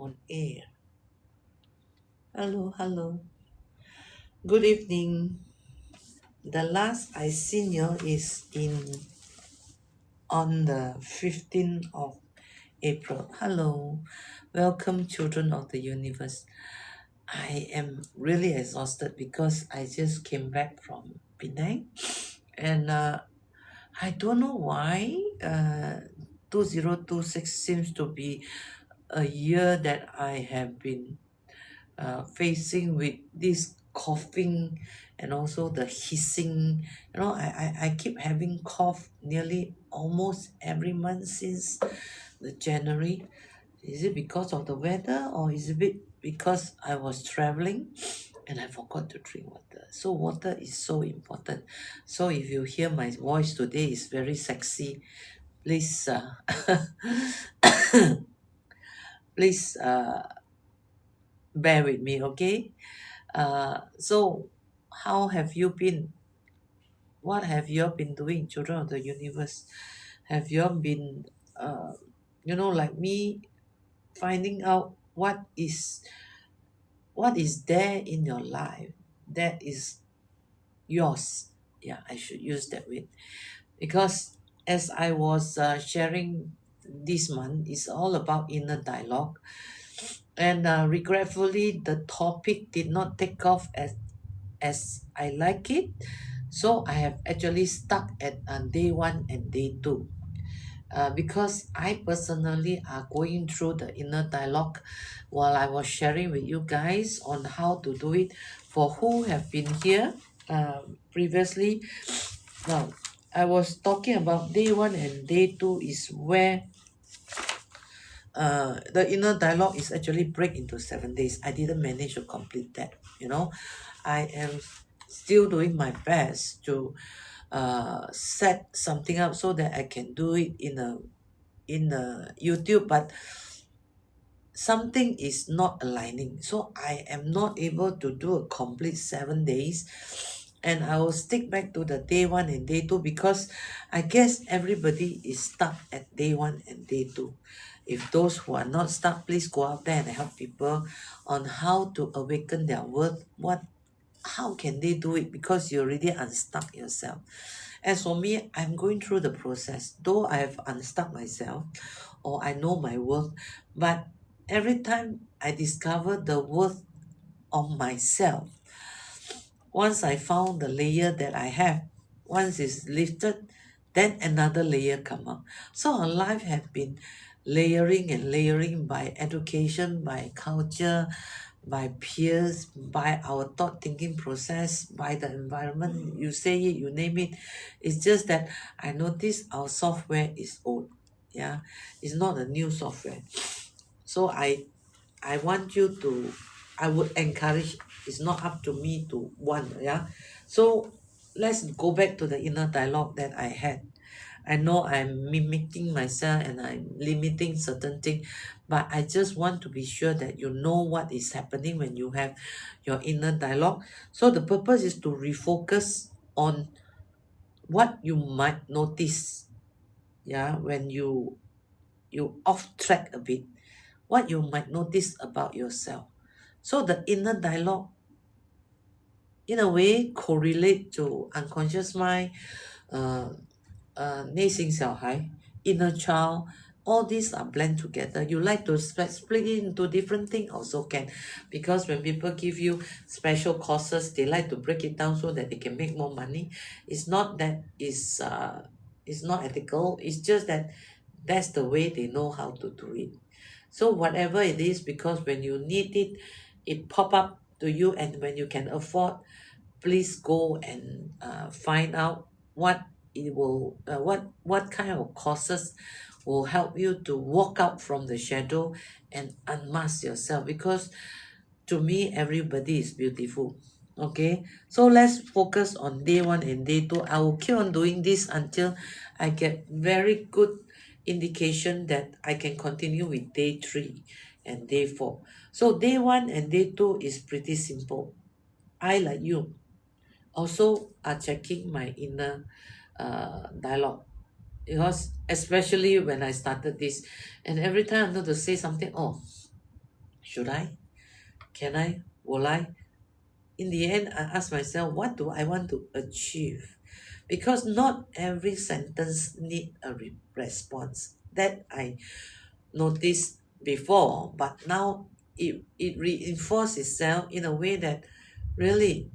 on air. Hello, hello. Good evening. The last I seen you is on the 15th of April. Hello. Welcome, children of the universe. I am really exhausted because I just came back from Penang and I don't know why 2026 seems to be a year that I have been facing with this coughing and also the hissing. I keep having cough nearly almost every month since the January. Is it because of the weather or is it because I was traveling and I forgot to drink water? So water is so important. So if you hear my voice today is very sexy, please please bear with me, okay? So how have you been? What have you all been doing, children of the universe? Have you all been, uh, like me, finding out what is there in your life that is yours? Yeah, I should use that word because as I was sharing this month, it's all about inner dialogue, and regretfully, the topic did not take off as I like it. So I have actually stuck at day one and day two. Because I personally are going through the inner dialogue while I was sharing with you guys on how to do it. For who have been here previously, now I was talking about day one and day two is where the inner dialogue is actually break into 7 days. I didn't manage to complete that. I am still doing my best to set something up so that I can do it in a YouTube, but something is not aligning. So I am not able to do a complete 7 days. And I will stick back to the day one and day two because I guess everybody is stuck at day one and day two. If those who are not stuck, please go out there and help people on how to awaken their worth. How can they do it? Because you already unstuck yourself. As for me, I'm going through the process. Though I have unstuck myself or I know my worth, but every time I discover the worth of myself, once I found the layer that I have, once it's lifted, then another layer come up. So our life have been layering and layering by education, by culture, by peers, by our thought thinking process, by the environment. You say it, you name it. It's just that I notice our software is old. Yeah, it's not a new software. So I want you to, I would encourage, it's not up to me to want, yeah. So let's go back to the inner dialogue that I had. I know I'm mimicking myself and I'm limiting certain things, but I just want to be sure that you know what is happening when you have your inner dialogue. So the purpose is to refocus on what you might notice, yeah, when you off track a bit, what you might notice about yourself. So the inner dialogue, in a way, correlate to unconscious mind, uh, 内心小孩, inner child. All these are blend together. You like to split it into different things also can, because when people give you special courses, they like to break it down so that they can make more money. It's not that it's not ethical. It's just that that's the way they know how to do it. So whatever it is, because when you need it, it pop up to you, and when you can afford, please go and find out what it will, what kind of courses will help you to walk out from the shadow and unmask yourself. Because to me, everybody is beautiful. Okay, so let's focus on day one and day two. I will keep on doing this until I get very good indication that I can continue with day three and day four. So day one and day two is pretty simple. I, like you, also are checking my inner dialogue, because especially when I started this, and every time I want to say something, oh, Should I? Can I? Will I? In the end, I ask myself, what do I want to achieve? Because not every sentence need a response. That I noticed before, but now it reinforces itself in a way that really,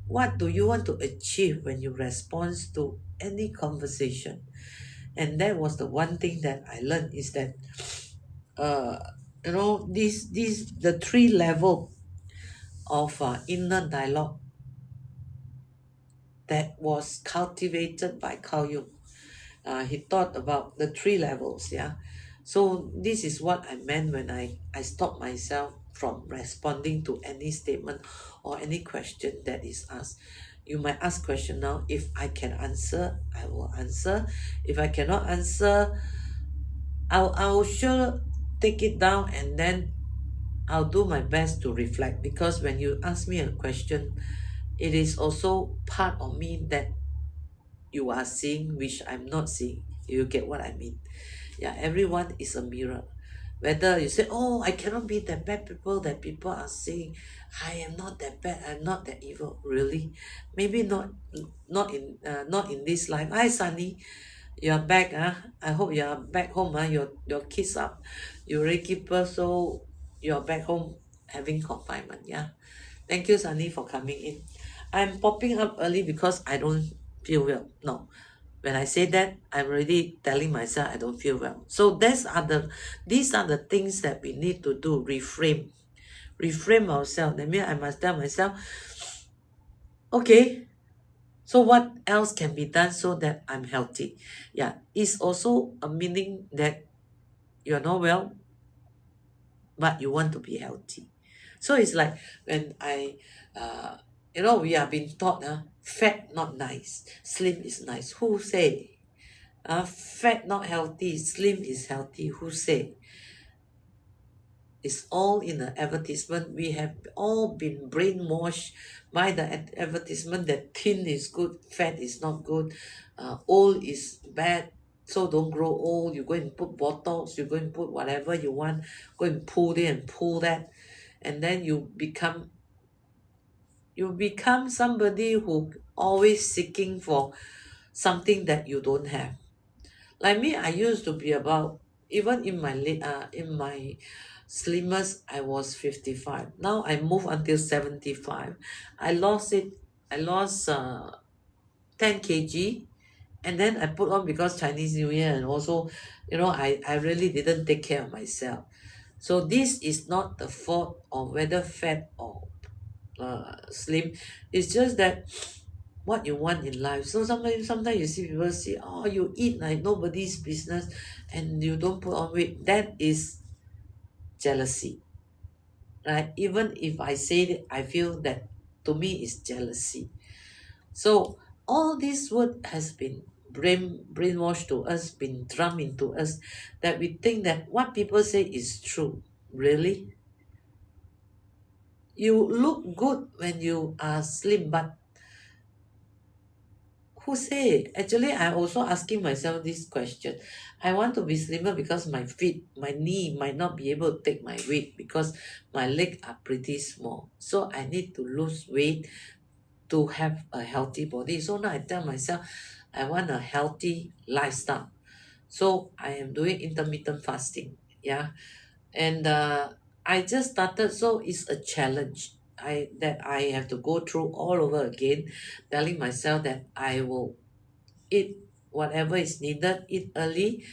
what do you want to achieve when you respond to any conversation? And that was the one thing that I learned is that uh these the three level of inner dialogue that was cultivated by Carl Jung. He thought about the three levels, yeah. So this is what I meant when I stopped myself from responding to any statement or any question that is asked. You might ask question now. If I can answer, I will answer. If I cannot answer, I'll sure take it down, and then I'll do my best to reflect, because when you ask me a question, it is also part of me that you are seeing which I'm not seeing. You get what I mean? Yeah, everyone is a mirror. Whether you say, oh, I cannot be that bad people that people are saying, I am not that bad, I'm not that evil. Really? Maybe not in this life. Hi Sunny, you're back, I hope you're back home, your kids up. You already give birth, so you're back home having confinement, yeah. Thank you, Sunny, for coming in. I'm popping up early because I don't feel well. No. When I say that, I'm already telling myself I don't feel well. So these are the things that we need to do. Reframe ourselves. That means I must tell myself, okay, so what else can be done so that I'm healthy? Yeah, it's also a meaning that you're not well, but you want to be healthy. So it's like when we are being taught, fat not nice, slim is nice. Who say? Fat not healthy, slim is healthy. Who say? It's all in the advertisement. We have all been brainwashed by the advertisement that thin is good, fat is not good, old is bad. So don't grow old. You go and put bottles. You go and put whatever you want. Go and pull this and pull that, and then you become somebody who always seeking for something that you don't have. Like me, I used to be about, even in my slimmest, I was 55. Now I move until 75. I lost it. I lost 10 kg, and then I put on because Chinese New Year, and also, I really didn't take care of myself. So this is not the fault of whether fat or slim. It's just that what you want in life. So sometimes you see people say, oh, you eat like nobody's business and you don't put on weight. That is jealousy, right? Even if I say it, I feel that to me is jealousy. So all this word has been brainwashed to us, been drummed into us, that we think that what people say is true. Really? You look good when you are slim, but who say? Actually, I'm also asking myself this question. I want to be slimmer because my feet, my knee might not be able to take my weight because my legs are pretty small. So I need to lose weight to have a healthy body. So now I tell myself I want a healthy lifestyle. So I am doing intermittent fasting. Yeah. And I just started, so it's a challenge. I have to go through all over again, telling myself that I will eat whatever is needed, eat early,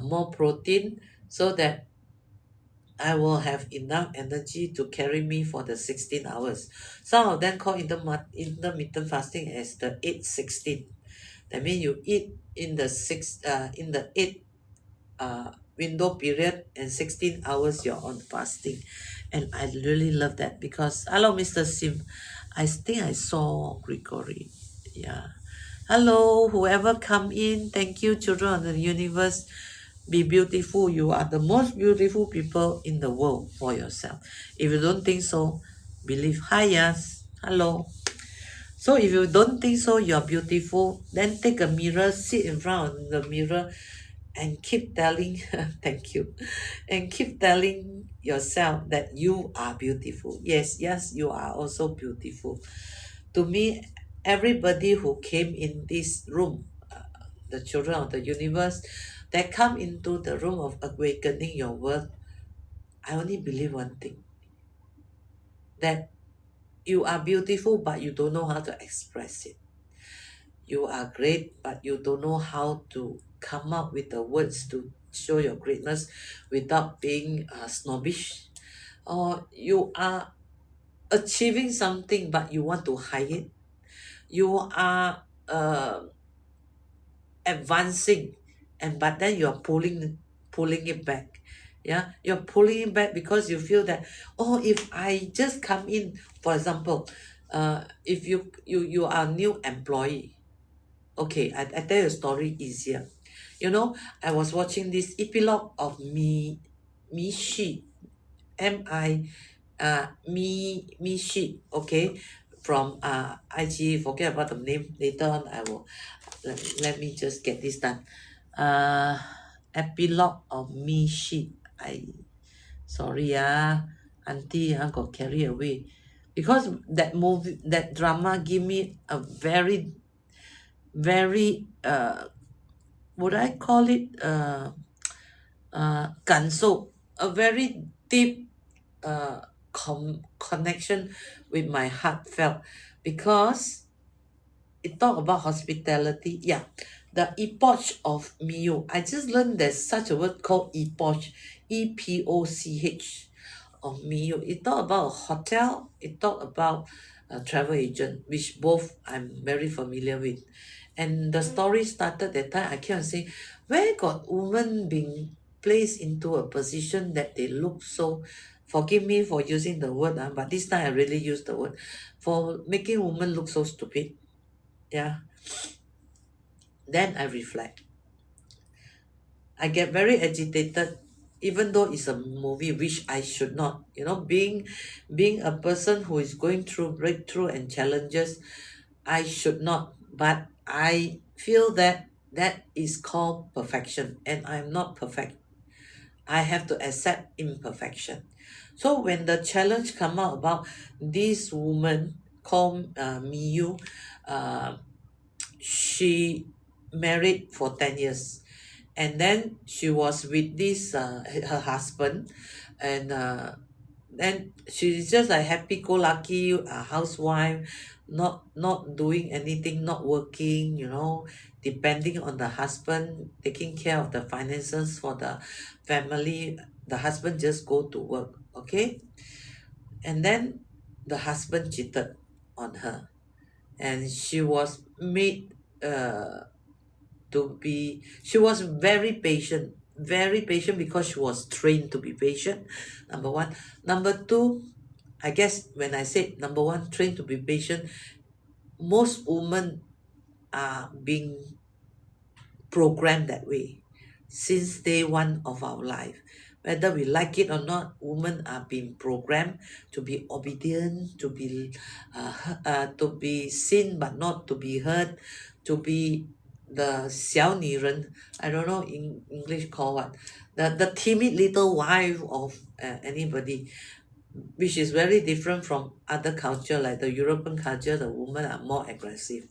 more protein, so that I will have enough energy to carry me for the 16 hours. Some of them call intermittent fasting as the 8-16. That means you eat in the 8 window period, and 16 hours you're on fasting. And I really love that because, hello, Mr. Sim. I think I saw Gregory. Yeah. Hello, whoever come in. Thank you, children of the universe. Be beautiful. You are the most beautiful people in the world for yourself. If you don't think so, believe. Hi, yes. Hello. So if you don't think so, you're beautiful, then take a mirror, sit in front of the mirror, and keep telling thank you, and keep telling yourself that you are beautiful. Yes, yes, you are also beautiful. To me, everybody who came in this room, the children of the universe, that come into the room of awakening your worth, I only believe one thing, that you are beautiful, but you don't know how to express it. You are great, but you don't know how to come up with the words to show your greatness without being snobbish. Or you are achieving something, but you want to hide it. You are advancing, and but then you're pulling it back. Yeah, you're pulling it back because you feel that, oh, if I just come in, for example, if you are a new employee. Okay, I tell you a story easier. You know, I was watching this epilogue of Mishi, Mi Mishi, okay, from IG. Forget about the name. Later on, I will let me just get this done. Uh, Epilogue of Mishi. I sorry auntie got carried away because that movie, that drama, give me a very very would I call it 感受, a very deep connection with my heartfelt, because it talk about hospitality. Yeah, the epoch of Miu. I just learned there's such a word called epoch, EPOCH, of Miu. It talk about a hotel. It talk about a travel agent, which both I'm very familiar with. And the story started that time. I kept on saying, where got women being placed into a position that they look so, forgive me for using the word, but this time I really use the word, for making women look so stupid. Yeah. Then I reflect. I get very agitated, even though it's a movie, which I should not. You know, being a person who is going through breakthrough and challenges, I should not. But I feel that that is called perfection, and I'm not perfect. I have to accept imperfection. So when the challenge come out about this woman called Miyu, uh, she married for 10 years, and then she was with this her husband, and then she's just a happy-go-lucky housewife, not doing anything, not working, depending on the husband, taking care of the finances for the family. The husband just go to work, okay, and then the husband cheated on her, and she was made to be, she was very patient because she was trained to be patient, number one. Number two, I guess when I said number one, trained to be patient, most women are being programmed that way since day one of our life. Whether we like it or not, women are being programmed to be obedient, to be seen but not to be heard, to be the 小女人. I don't know in English call what, the timid little wife of anybody, which is very different from other culture, like the European culture. The women are more aggressive,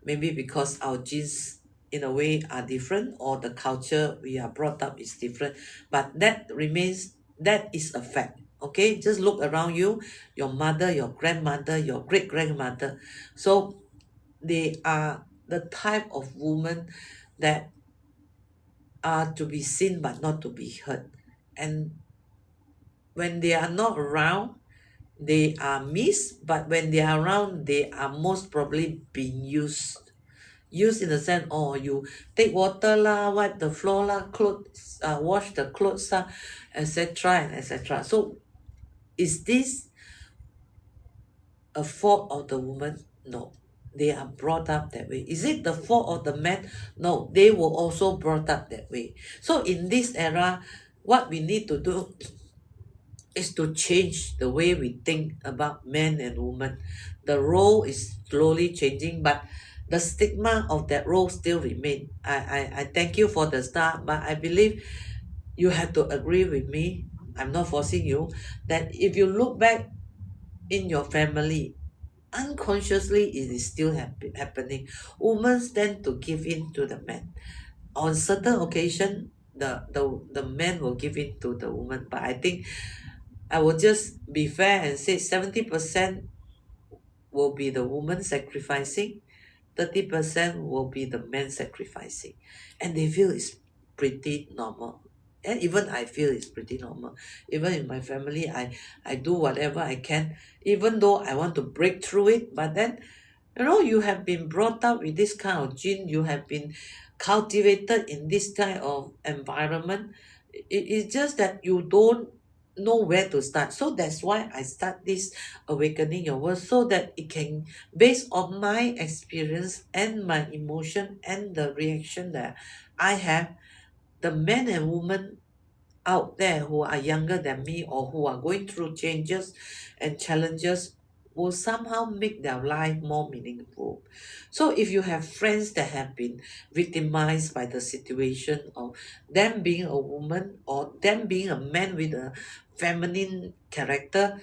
maybe because our genes in a way are different, or the culture we are brought up is different, but that is a fact. Okay, just look around you, your mother, your grandmother, your great grandmother. So they are the type of woman that are to be seen but not to be heard, and when they are not around, they are missed, but when they are around, they are most probably being used in the sense, oh, you take water lah, wipe the floor lah, clothes, wash the clothes lah, etc. and etc. So is this a fault of the woman? No, they are brought up that way. Is it the fault of the man? No, they were also brought up that way. So in this era, what we need to do is to change the way we think about men and women. The role is slowly changing, but the stigma of that role still remain. I thank you for the start, but I believe you have to agree with me. I'm not forcing you that if you look back in your family, unconsciously it is still happening. Women tend to give in to the men. On certain occasion, the men will give in to the woman. But I think I will just be fair and say 70% will be the woman sacrificing, 30% will be the men sacrificing. And they feel it's pretty normal. And even I feel it's pretty normal. Even in my family, I do whatever I can, even though I want to break through it. But then, you have been brought up with this kind of gene, you have been cultivated in this kind of environment. It's just that you don't know where to start. So that's why I start this awakening your world, so that it can, based on my experience and my emotion and the reaction that I have, the men and women out there who are younger than me or who are going through changes and challenges will somehow make their life more meaningful. So if you have friends that have been victimized by the situation of them being a woman or them being a man with a feminine character,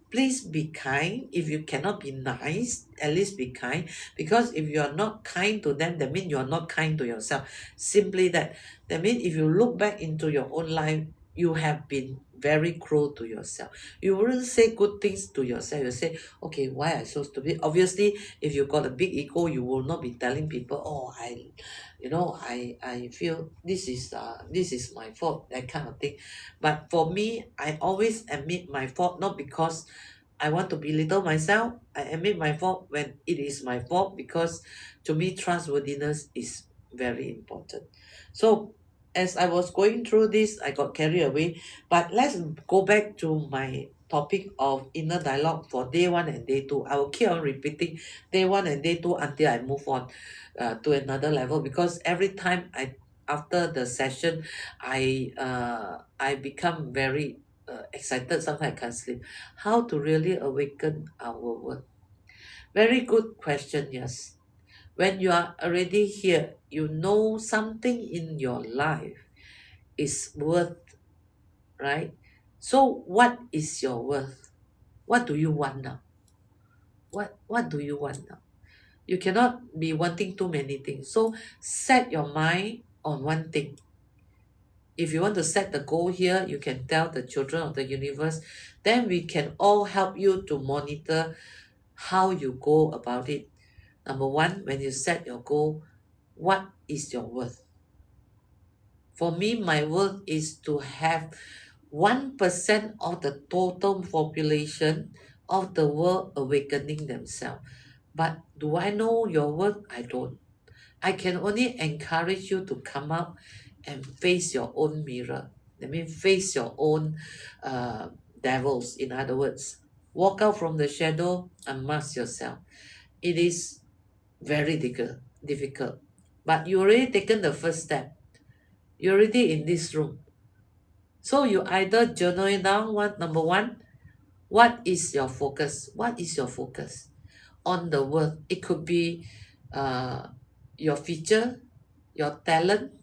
please be kind. If you cannot be nice, at least be kind. Because if you are not kind to them, that means you are not kind to yourself. Simply that. That means if you look back into your own life, you have been very cruel to yourself. You wouldn't say good things to yourself. You say, okay, why am I so stupid? Obviously, if you got a big ego, you will not be telling people, oh, I feel this is my fault, that kind of thing. But for me, I always admit my fault, not because I want to belittle myself. I admit my fault when it is my fault, because to me, trustworthiness is very important. So, as I was going through this, I got carried away. But let's go back to my topic of inner dialogue for day one and day two. I will keep on repeating day one and day two until I move on to another level, because every time after the session, I become very excited. Sometimes I can't sleep. How to really awaken our world? Very good question. Yes, when you are already here, you know something in your life is worth, right? So what is your worth? What do you want now? What do you want now? You cannot be wanting too many things. So set your mind on one thing. If you want to set the goal here, you can tell the children of the universe. Then we can all help you to monitor how you go about it. Number one, when you set your goal, what is your worth? For me, my worth is to have 1% of the total population of the world awakening themselves. But do I know your worth? I don't. I can only encourage you to come out and face your own mirror. That means face your own devils. In other words, walk out from the shadow and mask yourself. It is very difficult. But you already taken the first step. You're already in this room. So you either journal it down. Number one, what is your focus? What is your focus on the world? It could be your feature, your talent,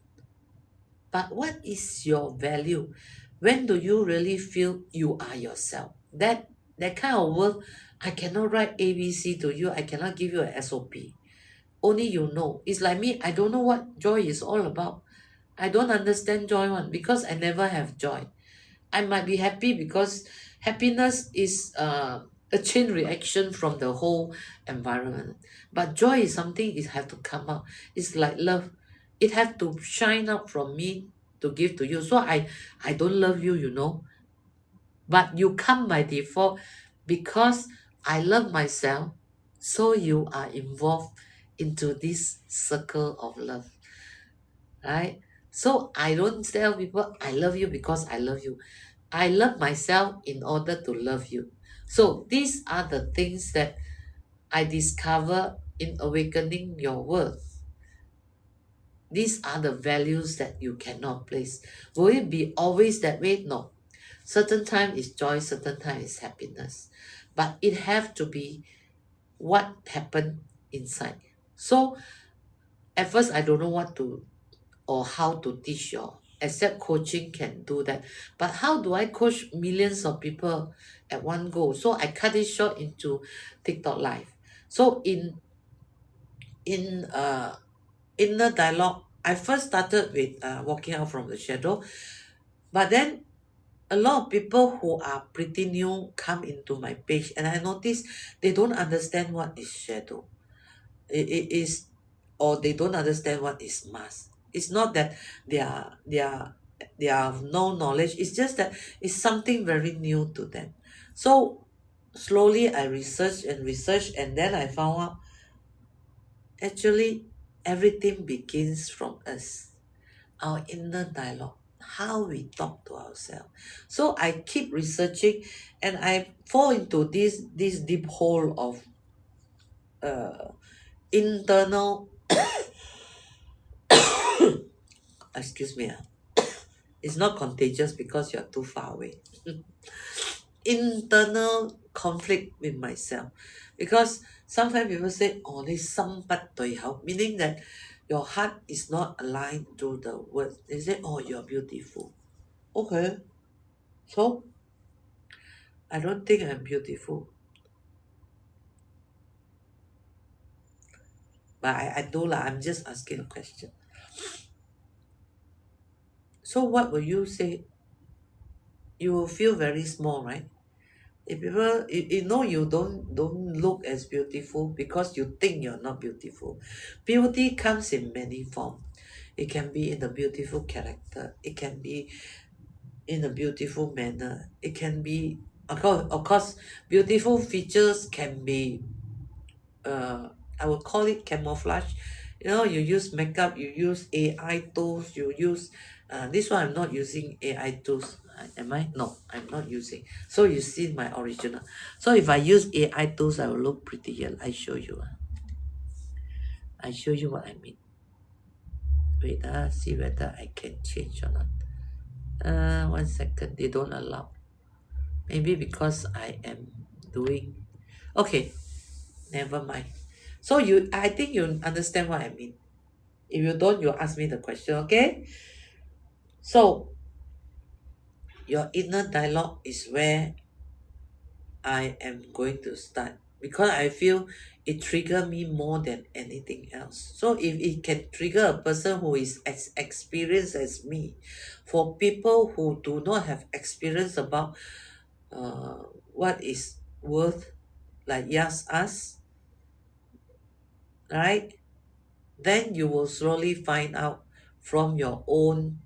but what is your value? When do you really feel you are yourself? That kind of work, I cannot write ABC to you. I cannot give you an SOP. Only you know. It's like me, I don't know what joy is all about. I don't understand joy one, because I never have joy. I might be happy because happiness is a chain reaction from the whole environment. But joy is something it have to come out. It's like love. It have to shine out from me to give to you. So I don't love you. But you come by default because I love myself. So you are involved into this circle of love, right? So I don't tell people I love you because I love you. I love myself in order to love you. So these are the things that I discover in awakening your worth. These are the values that you cannot place. Will it be always that way? No. Certain time is joy, certain time is happiness. But it have to be what happened inside. So at first I don't know what to or how to teach you all, except coaching can do that. But how do I coach millions of people at one go? So I cut it short into TikTok live. So in inner dialogue, I first started with walking out from the shadow, but then a lot of people who are pretty new come into my page, and I notice they don't understand what is shadow. It is, or they don't understand what is mask. It's not that they have no knowledge. It's just that it's something very new to them. So slowly I researched, and then I found out actually everything begins from us, our inner dialogue, how we talk to ourselves. So I keep researching, and I fall into this deep hole of uh, internal excuse me, it's not contagious because you're too far away. Internal conflict with myself, because sometimes people say, oh, there's some but meaning that your heart is not aligned to the words. They say, oh, you're beautiful. Okay, so I don't think I'm beautiful, but I do lah. I'm just asking a question. So what will you say? You will feel very small, right? If people, you know, you don't look as beautiful because you think you're not beautiful. Beauty comes in many forms. It can be in a beautiful character. It can be in a beautiful manner. It can be, of course, beautiful features can be I will call it camouflage. You know, you use makeup, you use AI tools, you use this one. I'm not using AI tools. Am I? No, I'm not using. So you see my original. So if I use AI tools, I will look prettier. I show you. I show you what I mean. Wait, see whether I can change or not. 1 second. They don't allow. Maybe because I am doing. Okay, never mind. So I think you understand what I mean. If you don't, you ask me the question, okay? So your inner dialogue is where I am going to start, because I feel it trigger me more than anything else. So if it can trigger a person who is as experienced as me, for people who do not have experience about what is worth, like yes us, right? Then you will slowly find out from your own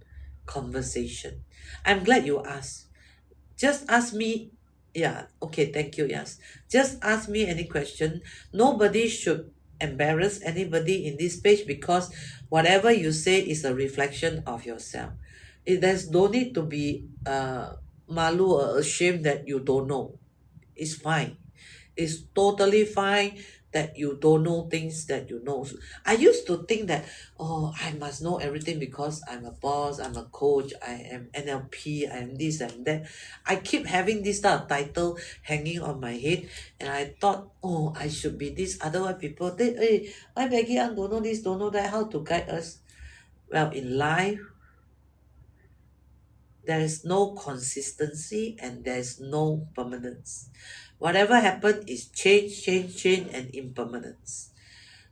conversation. I'm glad you asked. Just ask me. Yeah, okay, thank you. Yes. Just ask me any question. Nobody should embarrass anybody in this page, because whatever you say is a reflection of yourself. There's no need to be malu or ashamed that you don't know. It's fine. It's totally fine that you don't know things that you know. I used to think that, oh, I must know everything because I'm a boss, I'm a coach, I am NLP, I am this and that. I keep having this type of title hanging on my head, and I thought, oh, I should be this. Otherwise, people think, hey, why Maggie Ann don't know this, don't know that, how to guide us? Well, in life, there is no consistency and there's no permanence. Whatever happened is change, change, change, and impermanence.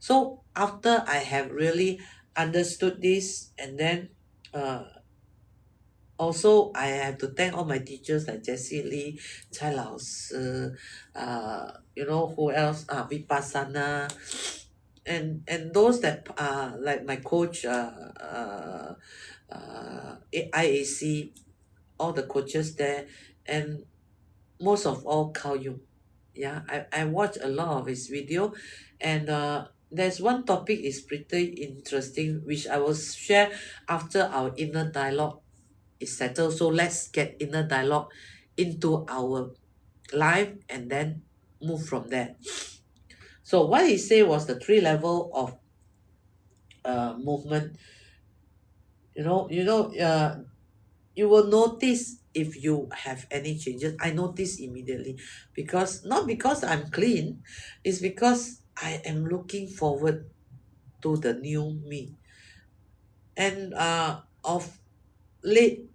So after I have really understood this, and then uh, also I have to thank all my teachers like Jessie Lee, Chai Lao Sư, you know who else? Vipassana, and those that like my coach, IAC, all the coaches there, and most of all Carl Jung. Yeah, I watch a lot of his video, and there's one topic is pretty interesting, which I will share after our inner dialogue is settled. So let's get inner dialogue into our life and then move from there. So what he said was the 3 level of movement. You will notice if you have any changes. I notice immediately, because not because I'm clean, it's because I am looking forward. to the new me. And of late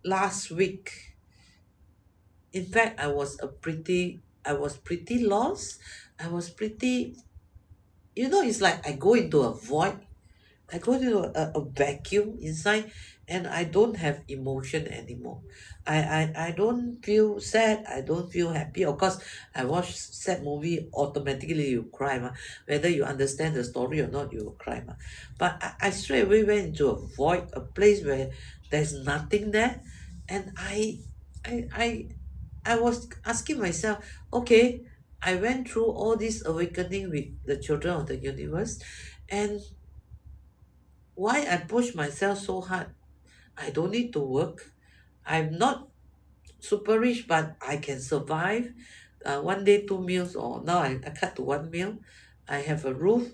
last week, in fact, I was pretty lost. I was pretty, it's like I go into a void. I go to a vacuum inside, and I don't have emotion anymore. I don't feel sad. I don't feel happy. Of course, I watch sad movie, automatically you cry. Ma. Whether you understand the story or not, you will cry. Ma. But I straight away went into a void, a place where there's nothing there. And I, I, I was asking myself, okay, I went through all this awakening with the children of the universe, and why I push myself so hard? I don't need to work. I'm not super rich, but I can survive. One day, two meals, or now I cut to one meal. I have a roof.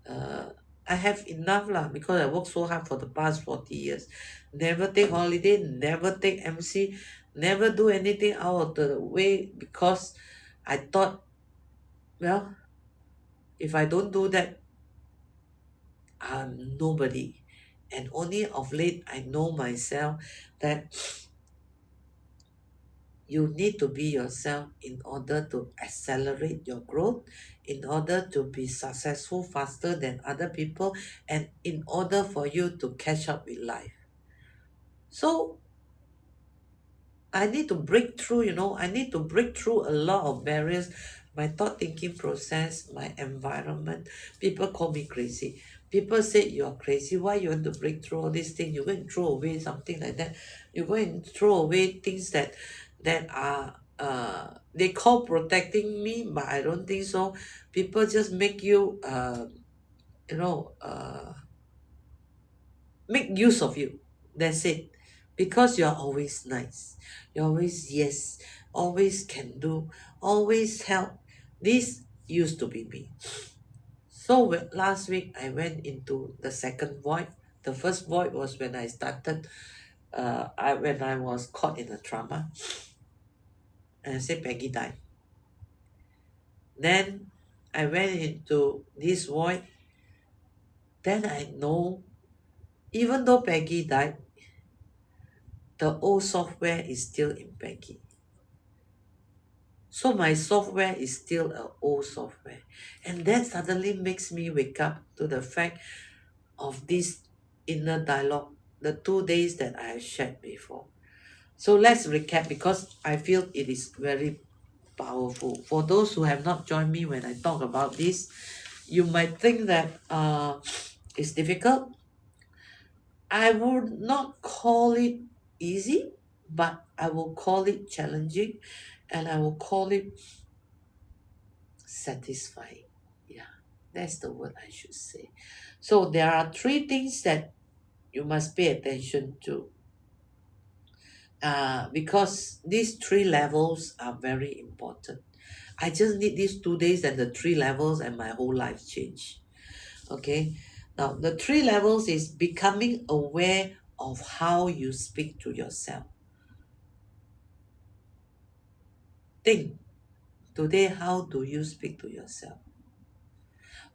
Uh, I have enough lah because I worked so hard for the past 40 years. Never take holiday, never take MC, never do anything out of the way because I thought, well, if I don't do that, I'm nobody. And only of late I know myself that you need to be yourself in order to accelerate your growth, in order to be successful faster than other people, and in order for you to catch up with life. So I need to break through, I need to break through a lot of barriers, my thought thinking process, my environment. People call me crazy. People say you're crazy. Why you want to break through all these things? You go and throw away something like that. You go and throw away things that are they call protecting me, but I don't think so. People just make you you know uh make use of you. That's it. Because you're always nice. You're always yes. Always can do. Always help. This used to be me. So last week I went into the second void. The first void was when I started. When I was caught in a trauma, and I said Peggy died. Then I went into this void. Then I know, even though Peggy died, the old software is still in Peggy. So my software is still an old software. And that suddenly makes me wake up to the fact of this inner dialogue, the 2 days that I have shared before. So let's recap because I feel it is very powerful. For those who have not joined me when I talk about this, you might think that it's difficult. I would not call it easy, but I will call it challenging, and I will call it satisfying. Yeah, that's the word I should say. So there are three things that you must pay attention to, because these three levels are very important. I just need these 2 days and the three levels, and my whole life changed. Okay, now the three levels is becoming aware of how you speak to yourself. Think today, how do you speak to yourself?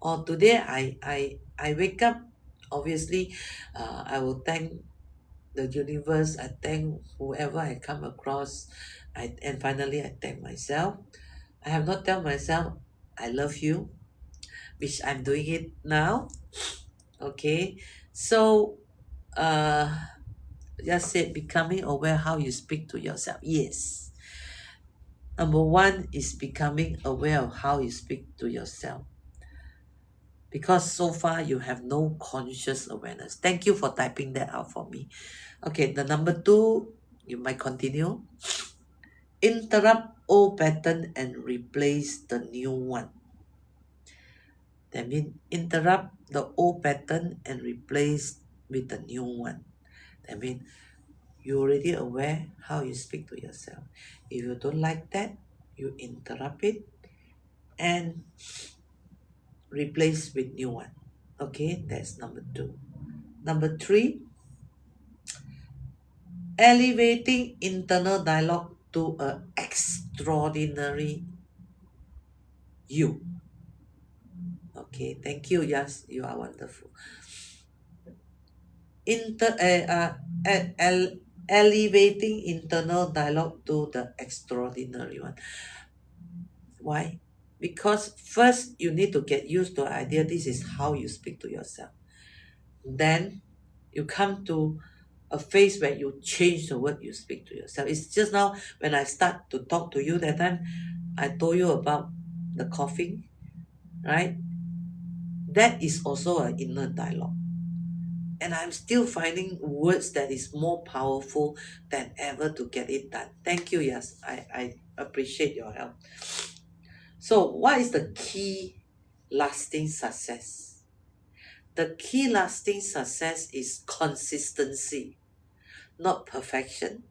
Or today I wake up, obviously, I will thank the universe, I thank whoever I come across, and finally I thank myself. I have not tell myself I love you, which I'm doing it now. Okay, so uh just said becoming aware how you speak to yourself. Yes, number one is becoming aware of how you speak to yourself, because so far you have no conscious awareness. Thank you for typing that out for me. Okay, the number two, you might continue. Interrupt old pattern and replace the new one. That means interrupt the old pattern and replace with the new one. That means you're already aware how you speak to yourself. If you don't like that, you interrupt it and replace with new one. Okay, that's number two. Number three, elevating internal dialogue to a extraordinary you. Okay, thank you. Yes, you are wonderful. Elevating internal dialogue to the extraordinary one. Why? Because first you need to get used to the idea this is how you speak to yourself. Then you come to a phase where you change the word you speak to yourself. It's just now when I start to talk to you that time I told you about the coughing, right? That is also an inner dialogue. And I'm still finding words that is more powerful than ever to get it done. Thank you, yes. I appreciate your help. So what is the key lasting success? The key lasting success is consistency, not perfection.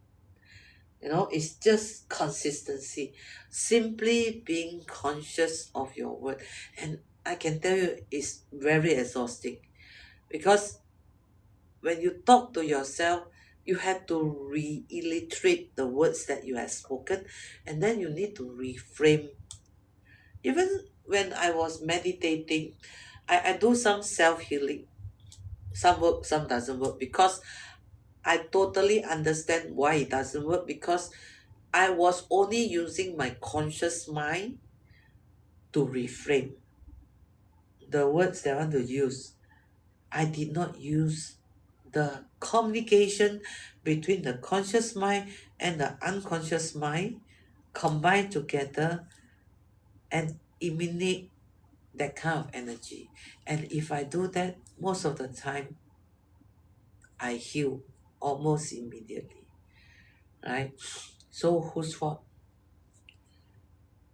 It's just consistency. Simply being conscious of your word. And I can tell you it's very exhausting because when you talk to yourself, you have to reiterate the words that you have spoken, and then you need to reframe. Even when I was meditating, I do some self-healing. Some work, some doesn't work because I totally understand why it doesn't work because I was only using my conscious mind to reframe the words that I want to use. I did not use the communication between the conscious mind and the unconscious mind combined together and emanate that kind of energy. And if I do that, most of the time I heal almost immediately, right? So whose fault?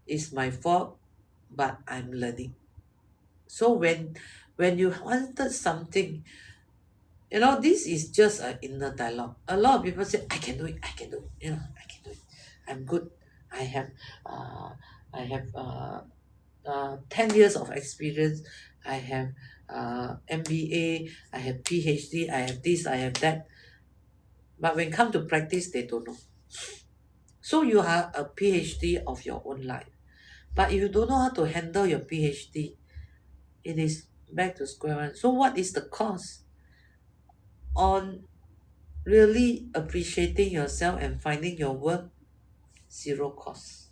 It's my fault, but I'm learning. So when you wanted something, this is just an inner dialogue. A lot of people say, I can do it, I can do it, I can do it. I'm good. I have uh I have 10 years of experience. I have MBA, I have PhD, I have this, I have that. But when come to practice, they don't know. So you are a PhD of your own life. But if you don't know how to handle your PhD, it is back to square one. So what is the cost on really appreciating yourself and finding your work? Zero cost.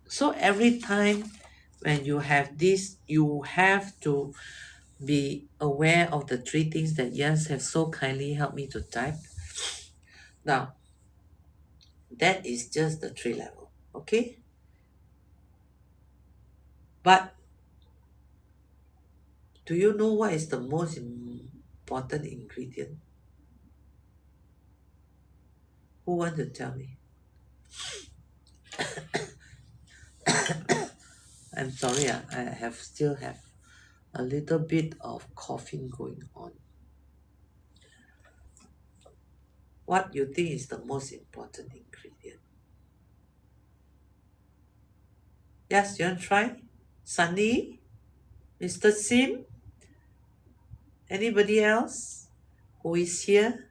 So every time when you have this, you have to be aware of the three things that Jens have so kindly helped me to type. Now, that is just the three level, okay? But do you know what is the most important ingredient? Who want to tell me? I'm sorry, I still have a little bit of coughing going on. What you think is the most important ingredient? Yes, you want to try? Sunny? Mr. Sim? Anybody else who is here?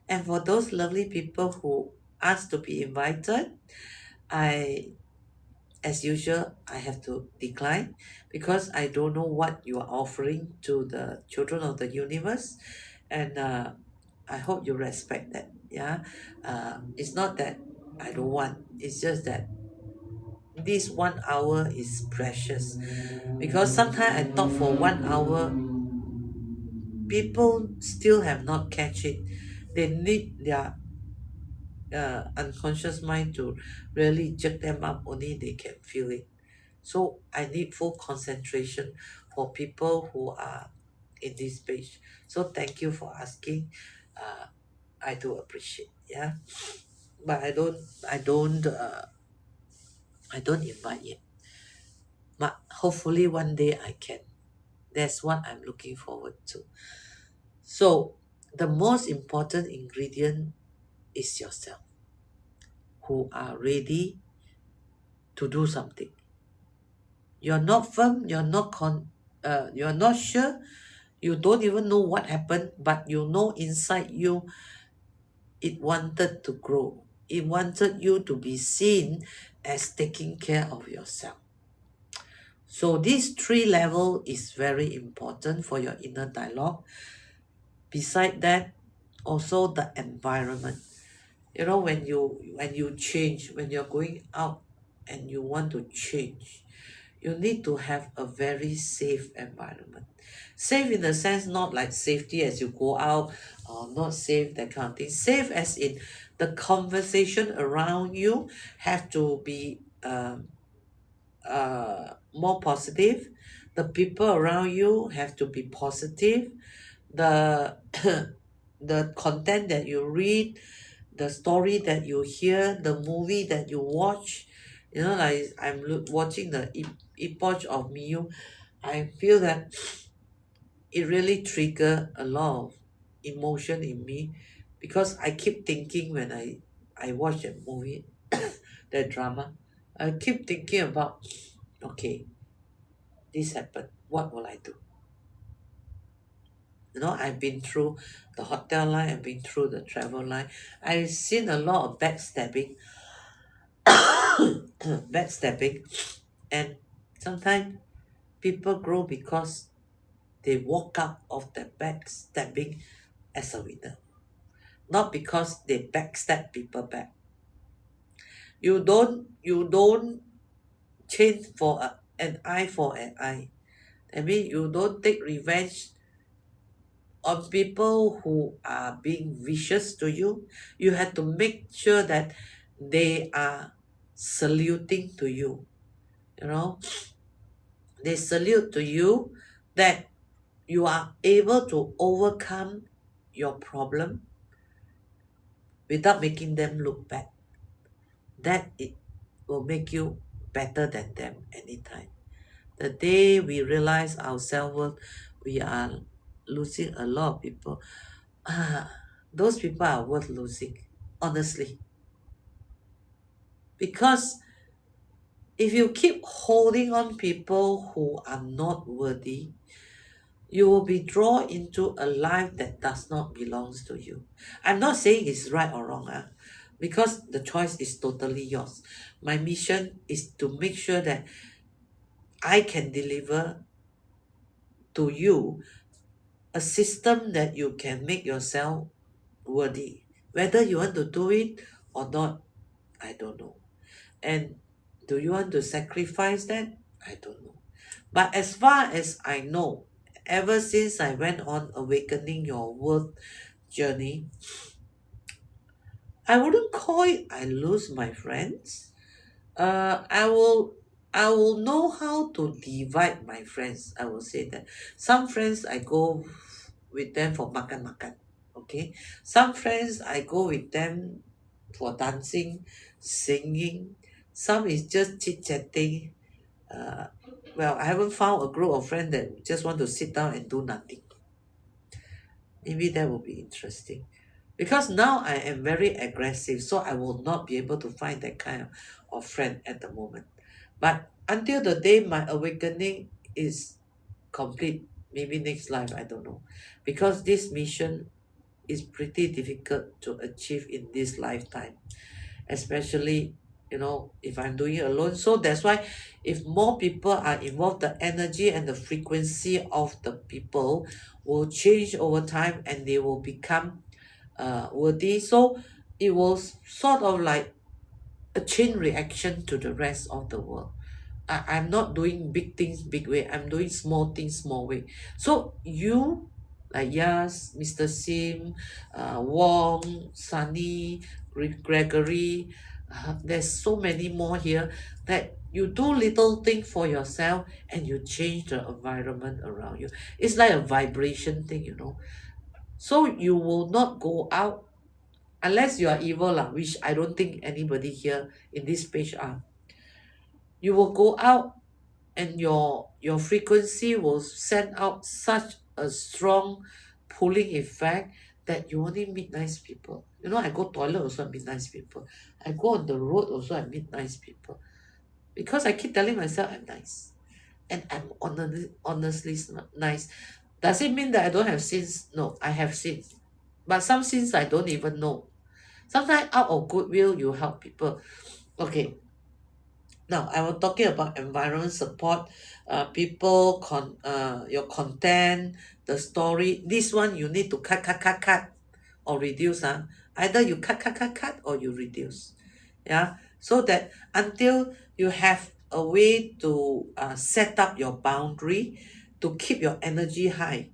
And for those lovely people who asked to be invited, as usual, I have to decline because I don't know what you are offering to the children of the universe, and I hope you respect that. Yeah, it's not that I don't want. It's just that this 1 hour is precious because sometimes I talk for 1 hour, people still have not catch it. They need their unconscious mind to really jerk them up, only they can feel it. So I need full concentration for people who are in this page. So thank you for asking. uh, I do appreciate, yeah, but I don't invite yet, but hopefully one day I can. That's what I'm looking forward to. So the most important ingredient is yourself, who are ready to do something. You're not firm, you're not sure, you don't even know what happened, but you know inside you it wanted to grow. It wanted you to be seen as taking care of yourself. So this three level is very important for your inner dialogue. Beside that, also the environment. You know, when you change, when you're going out and you want to change, you need to have a very safe environment. Safe in the sense not like safety as you go out, or not safe that kind of thing. Safe as in the conversation around you have to be more positive. The people around you have to be positive. The the content that you read, the story that you hear, the movie that you watch, like watching the epoch of Miyu, I feel that it really trigger a lot of emotion in me, because I keep thinking when I watch that movie, that drama, I keep thinking about, okay, this happened, what will I do? I've been through the hotel line, I've been through the travel line. I've seen a lot of backstabbing, backstabbing, and sometimes people grow because they walk out of the backstabbing as a winner, not because they backstab people back. You don't change for an eye for an eye. I mean, you don't take revenge on people who are being vicious to you. You have to make sure that they are saluting to you. You know, they salute to you, that you are able to overcome your problem without making them look bad. That it will make you better than them anytime. The day we realize our self-worth, we are losing a lot of people. Ah, those people are worth losing, honestly. Because if you keep holding on people who are not worthy, you will be drawn into a life that does not belongs to you. I'm not saying it's right or wrong, because the choice is totally yours. My mission is to make sure that I can deliver to you a system that you can make yourself worthy. Whether you want to do it or not, I don't know. And do you want to sacrifice that? I don't know. But as far as I know, ever since I went on awakening your worth journey, I wouldn't call it I lose my friends. I will know how to divide my friends. I will say that some friends I go with them for makan makan. Okay, some friends I go with them for dancing, singing. Some is just chit chatting. Uh, well, I haven't found a group of friends that just want to sit down and do nothing. Maybe that will be interesting. Because now I am very aggressive, so I will not be able to find that kind of friend at the moment. But until the day my awakening is complete, maybe next life, I don't know. Because this mission is pretty difficult to achieve in this lifetime, especially if I'm doing it alone. So that's why if more people are involved, the energy and the frequency of the people will change over time, and they will become worthy. So it was sort of like a chain reaction to the rest of the world. I'm not doing big things big way, I'm doing small things small way. So you, like Yas, Mr. Sim, Wong, Sunny, Gregory, there's so many more here, that you do little thing for yourself and you change the environment around you. It's like a vibration thing. So you will not go out unless you are evil lah, which I don't think anybody here in this page are. You will go out, and your frequency will send out such a strong pulling effect that you only meet nice people. I go toilet also I meet nice people. I go on the road also I meet nice people, because I keep telling myself I'm nice, and I'm honestly nice. Does it mean that I don't have sins? No, I have sins, but some sins I don't even know. Sometimes out of goodwill you help people. Okay, Now, I was talking about environment support, your content, the story. This one you need to cut, or reduce. Either you cut, or you reduce. Yeah, so that until you have a way to set up your boundary to keep your energy high.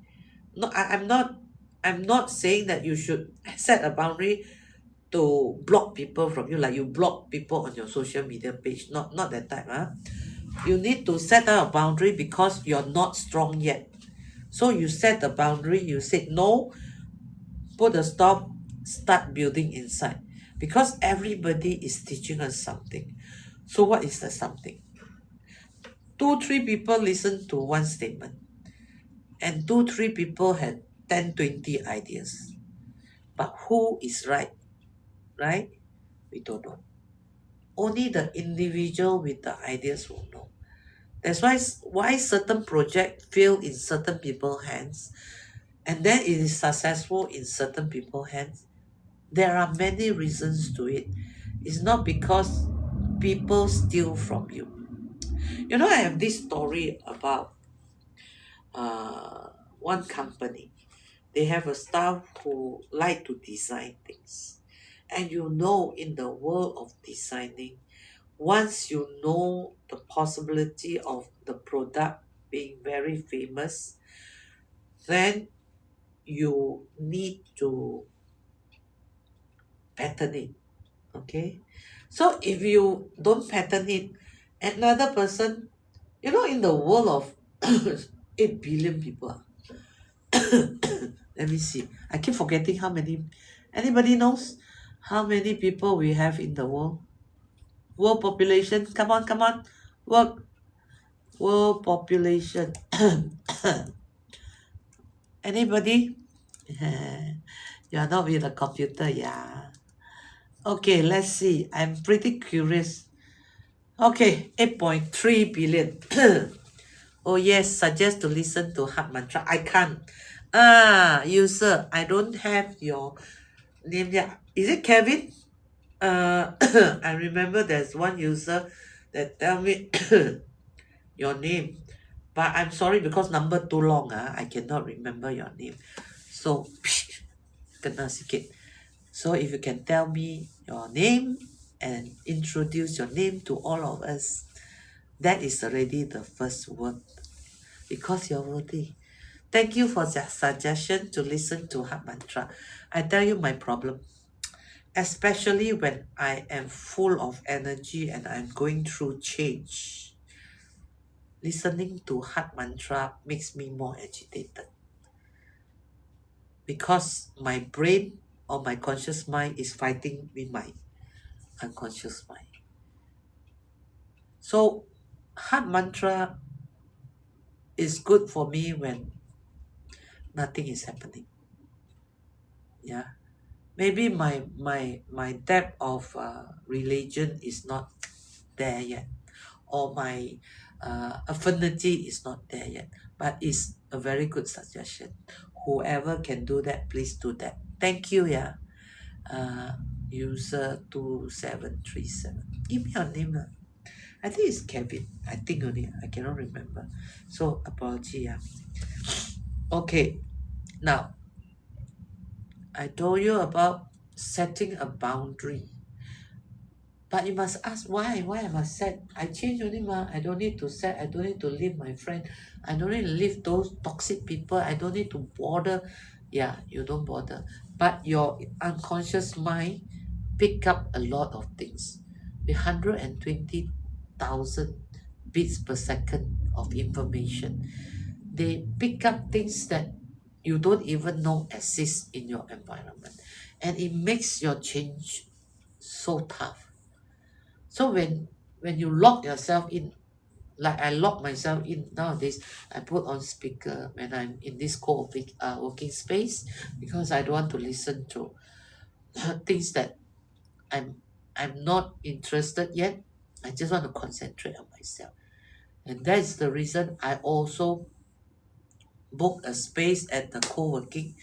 No, I'm not saying that you should set a boundary to block people from you, like you block people on your social media page. Not that type. You need to set up a boundary because you're not strong yet. So you set the boundary, you said no, put a stop, start building inside. Because everybody is teaching us something. So what is the something? Two, three people listen to one statement, and two, three people had 10, 20 ideas. But who is right? Right? We don't know. Only the individual with the ideas will know. That's why certain project fail in certain people's hands, and then it is successful in certain people's hands. There are many reasons to it. It's not because people steal from you. You know, I have this story about uh, one company. They have a staff who like to design things. And you know, in the world of designing, once you know the possibility of the product being very famous, then you need to patent it. Okay, so if you don't patent it, another person, you know, in the world of 8 billion people, let me see, I keep forgetting how many. Anybody knows how many people we have in the world population? Come on, come on, world population. Anybody? You're not with a computer, yeah. Okay, let's see. I'm pretty curious. Okay, 8.3 billion. Oh yes, suggest to listen to heart mantra. I can't. User, I don't have your name yet. Is it Kevin? I remember there's one user that tell me your name. But I'm sorry because number too long. I cannot remember your name. So, kena sikit. So if you can tell me your name and introduce your name to all of us, that is already the first word because you're worthy. Thank you for the suggestion to listen to Heart Mantra. I tell you my problem, especially when I am full of energy and I'm going through change. Listening to Heart Mantra makes me more agitated because my brain or my conscious mind is fighting with my unconscious mind. So, Heart Mantra is good for me when nothing is happening. Yeah, maybe my depth of religion is not there yet, or my affinity is not there yet, but it's a very good suggestion. Whoever can do that, please do that. Thank you. Yeah, user 2737, give me your name. I think it's Kevin. I think only, I cannot remember, so apology. Yeah. Okay, now I told you about setting a boundary. But you must ask why? Why I must set? I change only I don't need to set. I don't need to leave my friend. I don't need to leave those toxic people. I don't need to bother. Yeah, you don't bother. But your unconscious mind pick up a lot of things. With 120,000 bits per second of information, they pick up things that you don't even know exist in your environment, and it makes your change so tough. So when you lock yourself in, like I lock myself in nowadays, I put on speaker when I'm in this working space because I don't want to listen to things that I'm I'm not interested yet. I just want to concentrate on myself. And that's the reason I also book a space at the co-working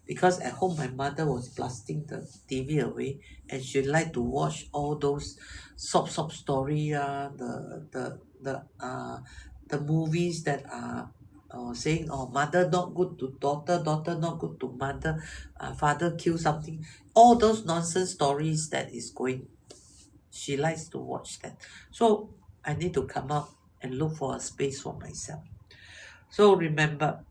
because at home my mother was blasting the TV away, and she liked to watch all those sob story, the movies that are saying, oh, mother not good to daughter, daughter not good to mother, father kill something, all those nonsense stories that is going. She likes to watch that. So I need to come out and look for a space for myself. So remember,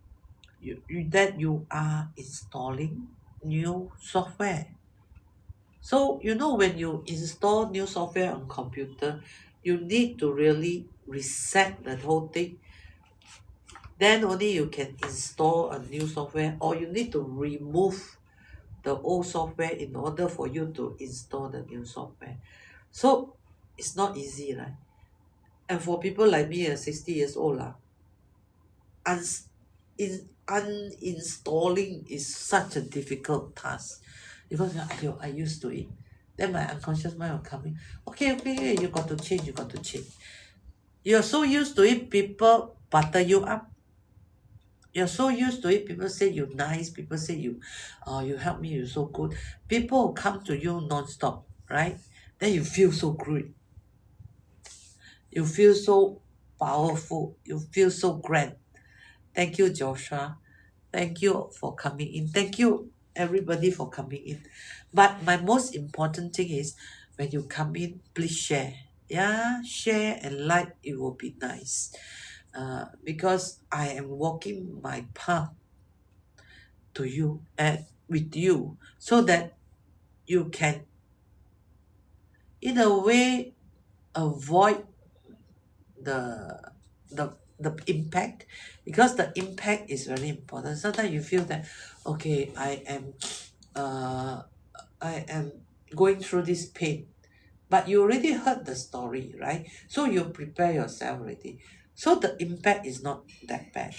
that you are installing new software. So when you install new software on computer, you need to really reset the whole thing. Then only you can install a new software, or you need to remove the old software in order for you to install the new software. So it's not easy, right? And for people like me at 60 years old, uninstalling is such a difficult task, because I used to it. Then my unconscious mind will come in. Okay, you got to change, you got to change. You're so used to it, people butter you up. You're so used to it, people say you're nice, people say you help me, you're so good. People will come to you non-stop, right? Then you feel so great. You feel so powerful. You feel so grand. Thank you, Joshua. Thank you for coming in. Thank you, everybody, for coming in. But my most important thing is, when you come in, please share. Yeah, share and like. It will be nice. Because I am walking my path to you and with you, so that you can, in a way, avoid the the impact, because the impact is very important. Sometimes you feel that, okay, uh I am going through this pain, but you already heard the story, right? So you prepare yourself already, so the impact is not that bad.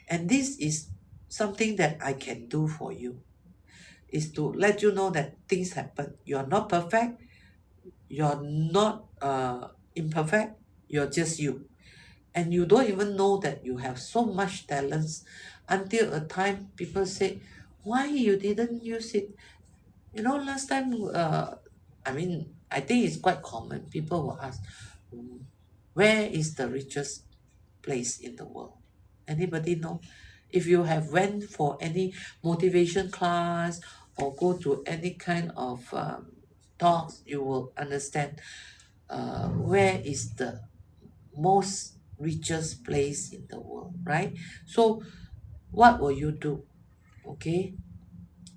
And this is something that I can do for you, is to let you know that things happen. You're not perfect, you're not imperfect, you're just you. And you don't even know that you have so much talents, until a time people say, why you didn't use it? Last time, I think it's quite common. People will ask, where is the richest place in the world? Anybody know? If you have went for any motivation class, or go to any kind of talks, you will understand where is the most richest place in the world, right? So what will you do? Okay,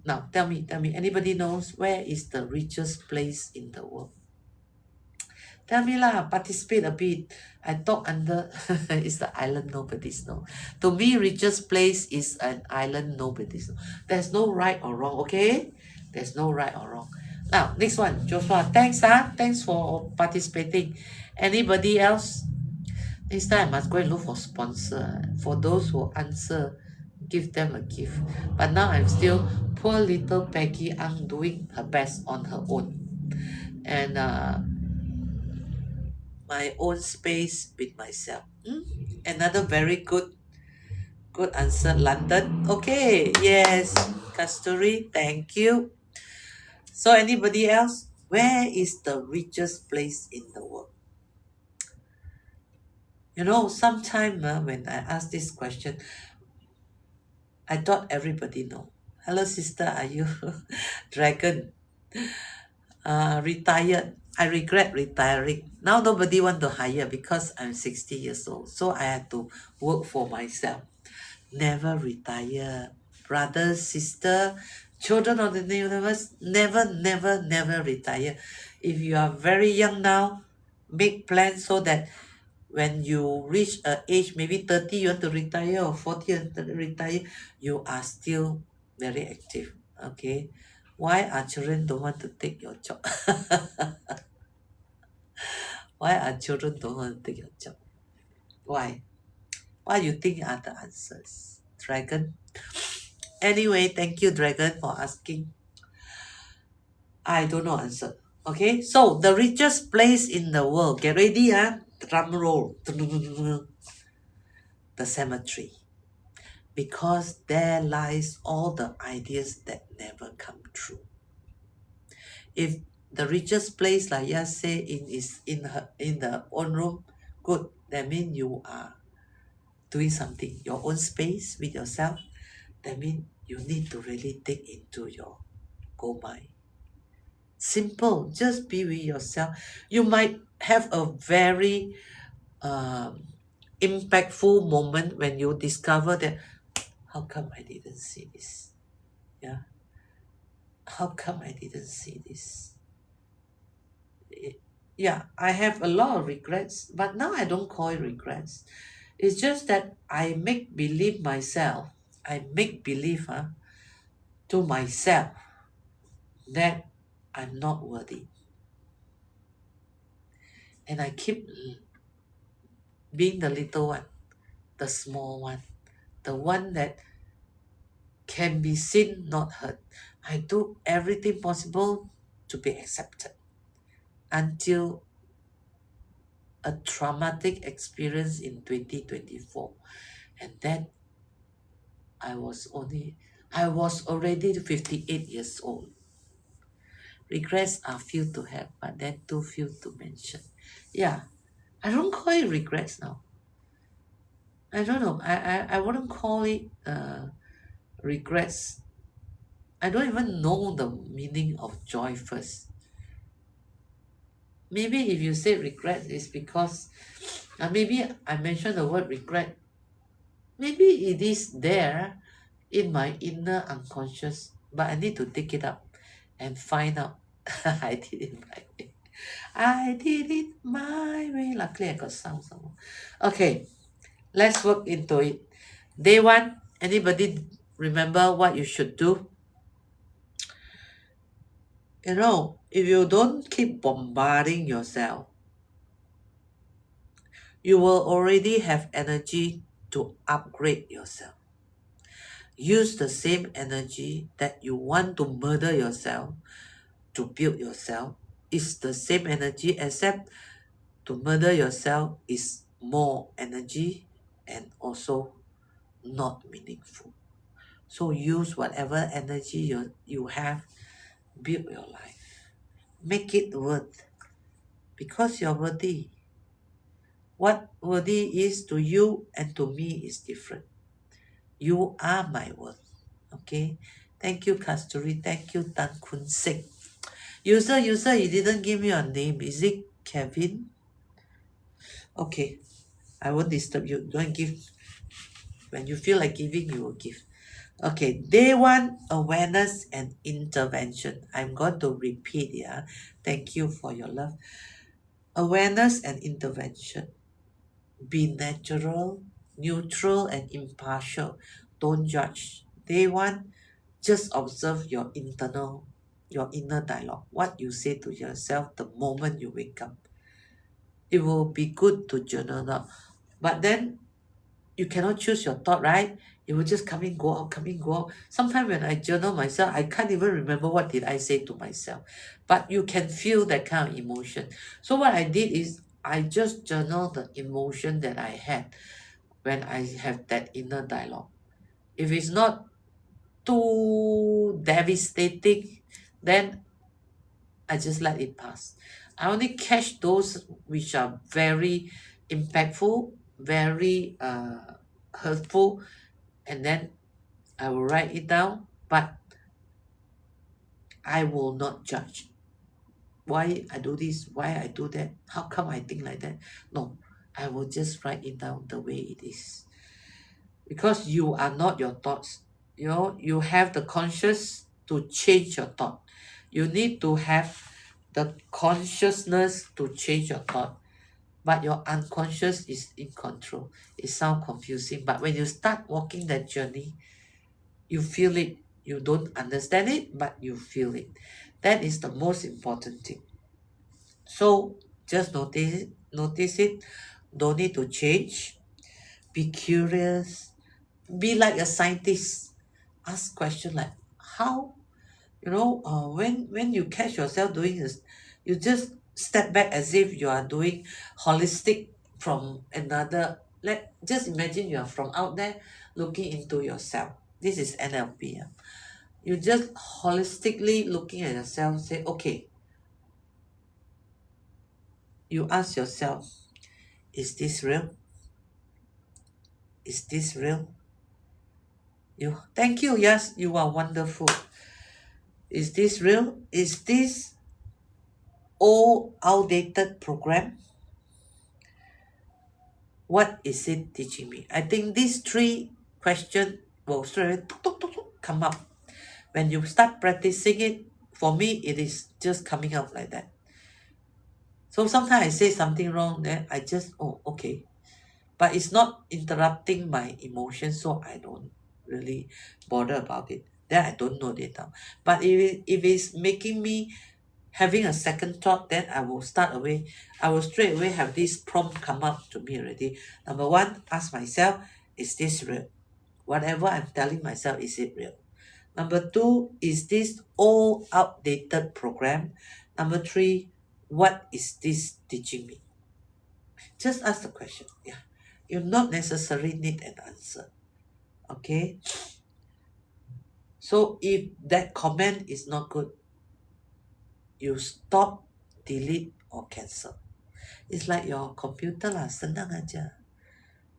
now tell me, anybody knows where is the richest place in the world? Tell me lah, participate a bit. I talk under it's the island nobody's know. To me, richest place is an island nobody's know. There's no right or wrong, okay? There's no right or wrong. Now, next one, Joshua. Thanks for participating. Anybody else? Next time I must go and look for sponsor. For those who answer, give them a gift. But now I'm still poor little Peggy Ang doing her best on her own. And my own space with myself. Another very good answer, London. Okay, yes, Kasturi, thank you. So anybody else? Where is the richest place in the world? Sometime when I ask this question, I thought everybody know. Hello, sister, are you dragon? Retired. I regret retiring. Now nobody want to hire because I'm 60 years old. So I had to work for myself. Never retire. Brother, sister, children of the universe, never retire. If you are very young now, make plans so that when you reach a age, maybe 30, you want to retire, or 40, you want to retire, you are still very active. Okay? Why are children don't want to take your job? Why are children don't want to take your job? Why? What you think are the answers? Dragon? Anyway, thank you, Dragon, for asking. I don't know answer. Okay, so the richest place in the world. Get ready, Drum roll. The cemetery. because there lies all the ideas that never come true. If the richest place, like Yas say, in the own room, good. That means you are doing something, your own space with yourself. That means you need to really dig into your go mind. Simple, just be with yourself. You might have a very um, impactful moment when you discover that, how come I didn't see this? Yeah, how come I didn't see this? Yeah, I have a lot of regrets, but now I don't call it regrets. It's just that I make believe myself, I make believe to myself that I'm not worthy. And I keep being the little one, the small one, the one that can be seen, not heard. I do everything possible to be accepted until a traumatic experience in 2024. And then I was already 58 years old. Regrets are few to have, but then too few to mention. Yeah, I don't call it regrets now. I don't know. I wouldn't call it regrets. I don't even know the meaning of joy first. Maybe if you say regret, it's because maybe I mentioned the word regret. Maybe it is there in my inner unconscious, but I need to take it up and find out. I did it my way. I did it my way. Luckily, I got sound somewhere. Okay, let's work into it. Day one, anybody remember what you should do? You know, if you don't keep bombarding yourself, you will already have energy to upgrade yourself. Use the same energy that you want to murder yourself to build yourself. It's the same energy, except to murder yourself is more energy and also not meaningful. So use whatever energy you have, build your life. Make it worth, because you're worthy. What worthy is to you and to me is different. You are my worth. Okay. Thank you, Kasturi. Thank you, Tan Kun Sik. User, you didn't give me your name. Is it Kevin? Okay. I won't disturb you. Don't give. When you feel like giving, you will give. Okay. Day one, awareness and intervention. I'm going to repeat. Yeah. Thank you for your love. Awareness and intervention. Be natural, neutral, and impartial. Don't judge. Day one, just observe your inner dialogue. What you say to yourself the moment you wake up. It will be good to journal out. But then you cannot choose your thought, right? It will just come in, go out, come in, go out. Sometimes when I journal myself, I can't even remember what did I say to myself. But you can feel that kind of emotion. So what I did is I just journal the emotion that I had when I have that inner dialogue. If it's not too devastating, then I just let it pass. I only catch those which are very impactful, very hurtful, and then I will write it down, but I will not judge. Why I do this, why I do that, how come I think like that? No, I will just write it down the way it is. Because you are not your thoughts. You know, you have the conscious to change your thought. You need to have the consciousness to change your thought. But your unconscious is in control. It sounds confusing, but when you start walking that journey, you feel it. You don't understand it, but you feel it. That is the most important thing. So just notice it. Don't need to change. Be curious. Be like a scientist. Ask question like how, when you catch yourself doing this, you just step back as if you are doing holistic from another let just imagine you are from out there looking into yourself. This is NLP. You just holistically looking at yourself, say, okay, you ask yourself, is this real? Is this real? You thank you, yes, you are wonderful. Is this real? Is this old outdated program? What is it teaching me? I think these three questions will straight away come up. When you start practicing it, for me, it is just coming out like that. So sometimes I say something wrong, then I just, oh, okay. But it's not interrupting my emotions, so I don't really bother about it. Then I don't note it down. But if it's making me having a second thought, then I will start away. I will straight away have this prompt come up to me already. Number one, ask myself, is this real? Whatever I'm telling myself, is it real? Number two, is this old outdated program? Number three, what is this teaching me? Just ask the question. Yeah. You not necessarily need an answer. Okay. So if that comment is not good, you stop, delete, or cancel. It's like your computer lah, senang aja.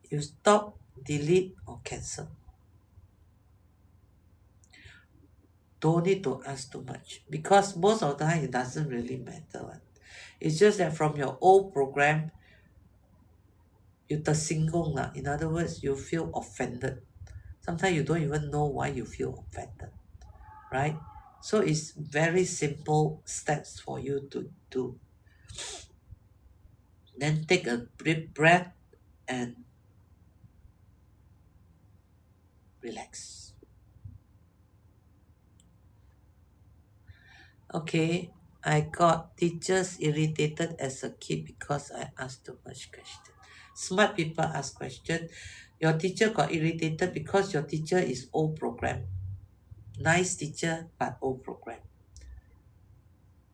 You stop, delete, or cancel. Don't need to ask too much because most of the time it doesn't really matter. It's just that from your old program, you tersinggung lah. In other words, you feel offended. Sometimes you don't even know why you feel offended, right? So it's very simple steps for you to do. Then take a deep breath and relax. Okay, I got teachers irritated as a kid because I asked too much question. Smart people ask question. Your teacher got irritated because your teacher is old program. Nice teacher, but old program.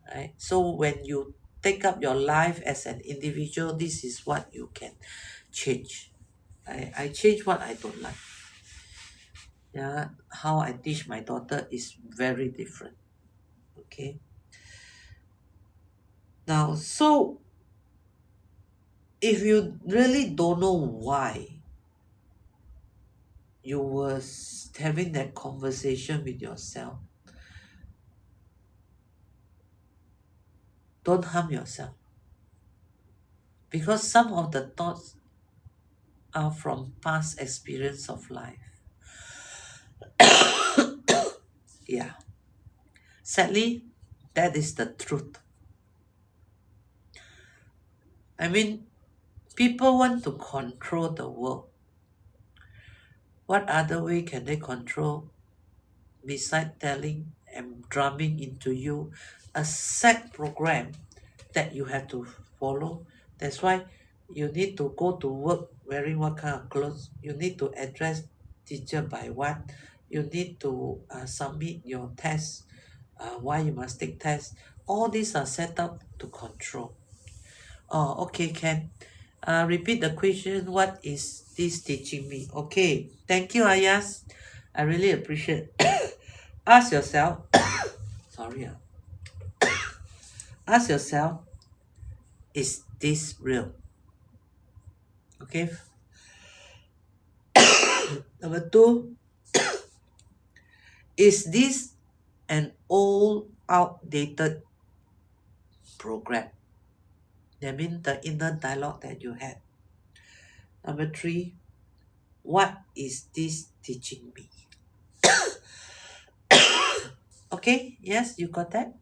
Right? So when you take up your life as an individual, this is what you can change. I change what I don't like. Yeah, how I teach my daughter is very different. Okay. Now, so if you really don't know why you was having that conversation with yourself, don't harm yourself. Because some of the thoughts are from past experience of life. Yeah. Sadly, that is the truth. I mean, people want to control the world. What other way can they control beside telling and drumming into you a set program that you have to follow? That's why you need to go to work wearing what kind of clothes. You need to address teacher by what. You need to submit your test. Why you must take tests. All these are set up to control. Oh, okay, Ken. Repeat the question. What is this teaching me? Okay. Thank you, Ayas. I really appreciate. Ask yourself. Sorry. Ask yourself. Is this real? Okay. Number two. Is this an old, outdated program? That means the inner dialogue that you had. Number three. What is this teaching me? Okay, yes, you got that?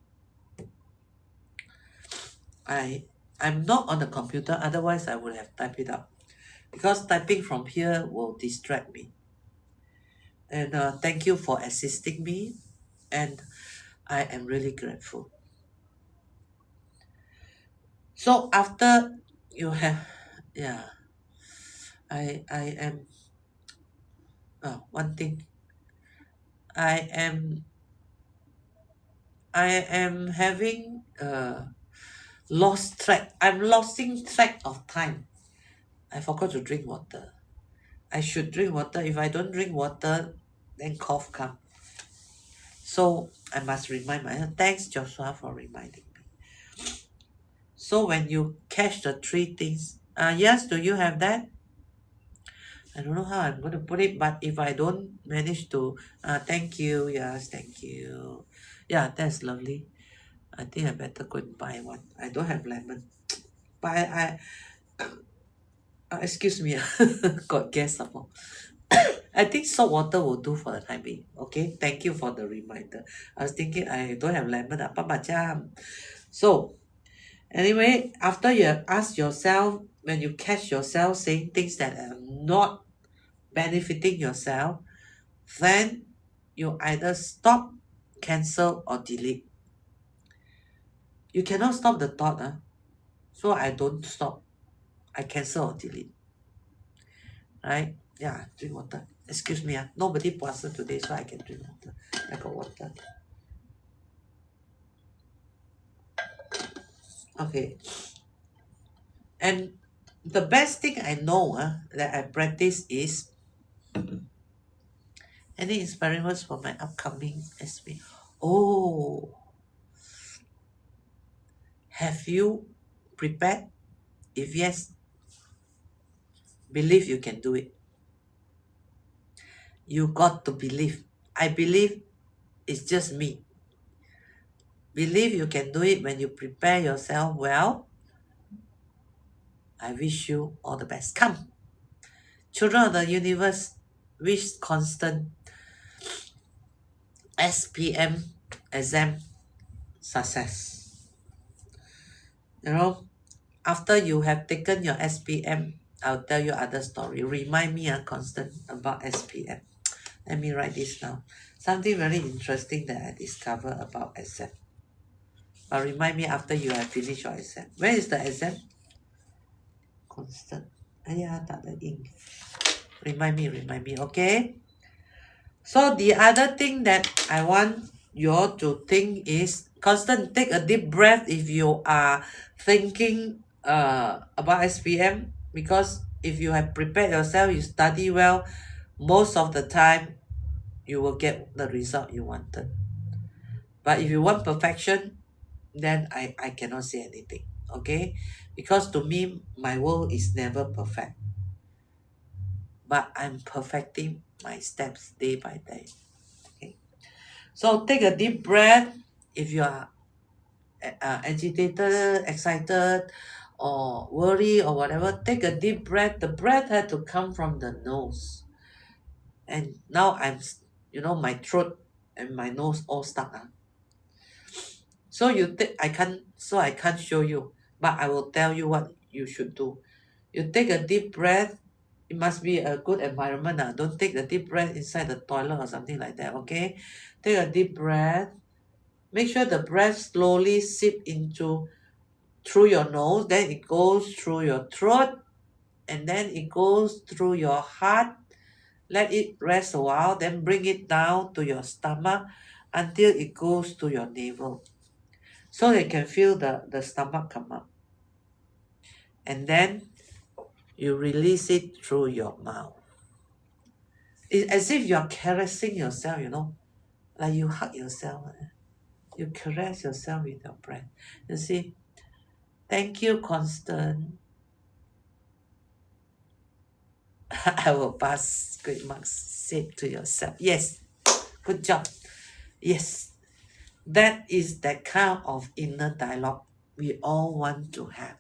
I'm not on the computer, otherwise I would have typed it up. Because typing from here will distract me. And thank you for assisting me. And I am really grateful. So after you have, yeah, I am, one thing, I am, I am having lost track. I'm losing track of time. I forgot to drink water. I should drink water. If I don't drink water, then cough come. So I must remind myself. Thanks, Joshua, for reminding me. So when you catch the three things, yes, do you have that? I don't know how I'm going to put it, but if I don't manage to, thank you, yes, thank you. Yeah, that's lovely. I think I better go and buy one. I don't have lemon, but excuse me, got gas some more. I think salt water will do for the time being. Okay, thank you for the reminder. I was thinking I don't have lemon, apa macam. So anyway, after you have asked yourself, when you catch yourself saying things that are not benefiting yourself, then you either stop, cancel, or delete. You cannot stop the thought, so I don't stop. I cancel or delete. Right? Yeah, drink water. Excuse me, nobody puasa today, so I can drink water. I got water. Okay. And the best thing I know that I practice is any experiments for my upcoming SP. Oh, have you prepared? If yes, believe you can do it. You got to believe. I believe it's just me. Believe you can do it when you prepare yourself well. I wish you all the best. Come, children of the universe, wish constant SPM exam success. You know, after you have taken your SPM, I'll tell you other story. Remind me, constant about SPM. Let me write this down. Something very interesting that I discovered about exam. But remind me after you have finished your exam. Where is the exam? Constant. Tak ada ink. Remind me, okay? So the other thing that I want you all to think is constant. Take a deep breath if you are thinking about SPM, because if you have prepared yourself, you study well, most of the time you will get the result you wanted. But if you want perfection, then I cannot say anything, okay? Because to me, my world is never perfect. But I'm perfecting my steps day by day. Okay. So take a deep breath. If you are agitated, excited, or worry or whatever, take a deep breath. The breath had to come from the nose. And now my throat and my nose all stuck. So I can't show you, but I will tell you what you should do. You take a deep breath. It must be a good environment. Don't take the deep breath inside the toilet or something like that, okay? Take a deep breath. Make sure the breath slowly sip into through your nose, then it goes through your throat, and then it goes through your heart. Let it rest a while, then bring it down to your stomach until it goes to your navel. So you can feel the stomach come up. And then you release it through your mouth. It's as if you're caressing yourself, like you hug yourself. You caress yourself with your breath. You see, thank you, Constant. I will pass great marks. Say to yourself, yes, good job. Yes, that is that kind of inner dialogue we all want to have.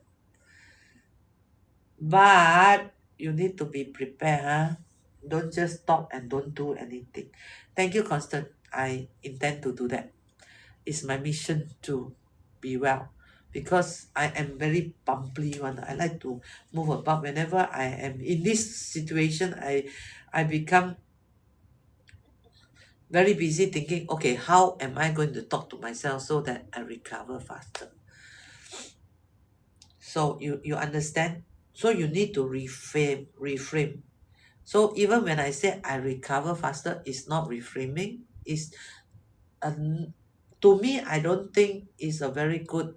But you need to be prepared, Don't just talk and don't do anything. Thank you, Constant. I intend to do that. It's my mission to be well, because I am very bumpy one. I like to move about. Whenever I am in this situation, I become very busy thinking, okay, how am I going to talk to myself so that I recover faster? So you understand? So you need to reframe. So even when I say I recover faster, it's not reframing. It's to me, I don't think it's a very good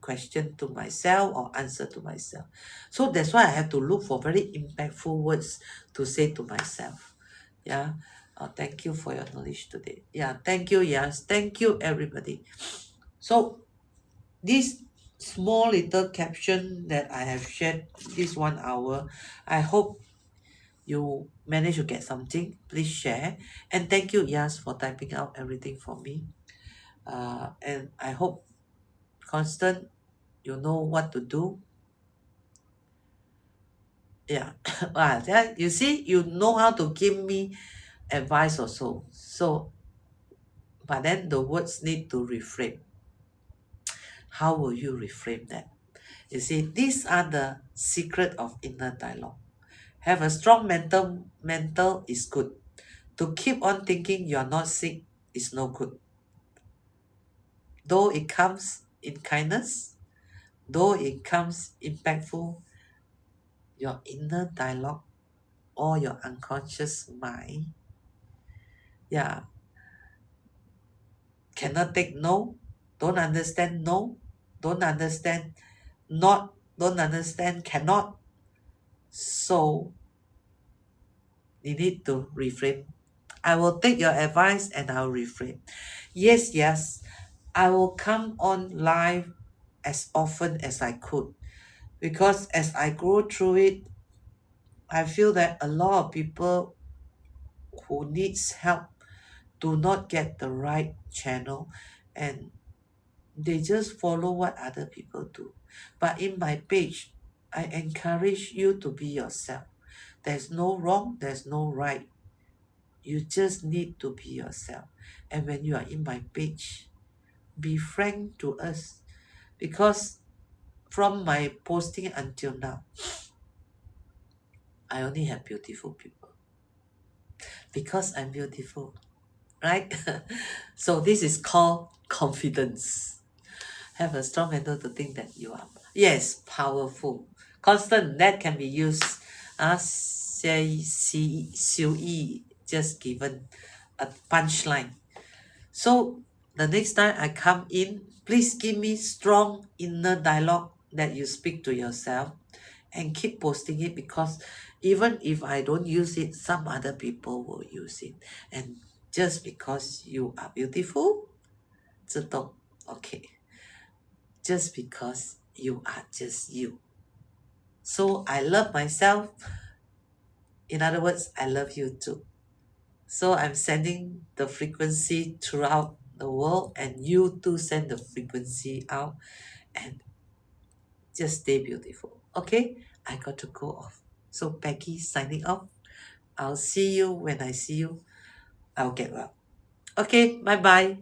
question to myself or answer to myself. So that's why I have to look for very impactful words to say to myself. Yeah. Thank you for your knowledge today. Yeah. Thank you. Yes. Thank you, everybody. So this small little caption that I have shared this 1 hour, I hope you manage to get something. Please share. And thank you, Yas, for typing out everything for me. And I hope, Constant, you know what to do. Yeah. Yeah, you see, you know how to give me advice also. So, but then the words need to reframe. How will you reframe that? You see, these are the secret of inner dialogue. Have a strong mental is good. To keep on thinking you're not sick is no good. Though it comes in kindness, though it comes impactful, your inner dialogue or your unconscious mind, yeah, cannot take no, don't understand no, don't understand not, don't understand cannot. So you need to reframe. I will take your advice and I'll reframe. Yes, yes, I will come on live as often as I could, because as I go through it, I feel that a lot of people who needs help do not get the right channel, and they just follow what other people do. But in my page, I encourage you to be yourself. There's no wrong, there's no right. You just need to be yourself. And when you are in my page, be frank to us, because from my posting until now, I only have beautiful people because I'm beautiful, right? So this is called confidence. Have a strong mental to think that you are, yes, powerful. Constant, that can be used as Xiu Yi just given a punchline. So the next time I come in, please give me strong inner dialogue that you speak to yourself, and keep posting it, because even if I don't use it, some other people will use it. And just because you are beautiful, 自动, okay, just because you are just you. So I love myself. In other words, I love you too. So I'm sending the frequency throughout the world, and you too send the frequency out, and just stay beautiful. Okay, I got to go off. So Becky signing off. I'll see you when I see you. I'll get well. Okay, bye bye.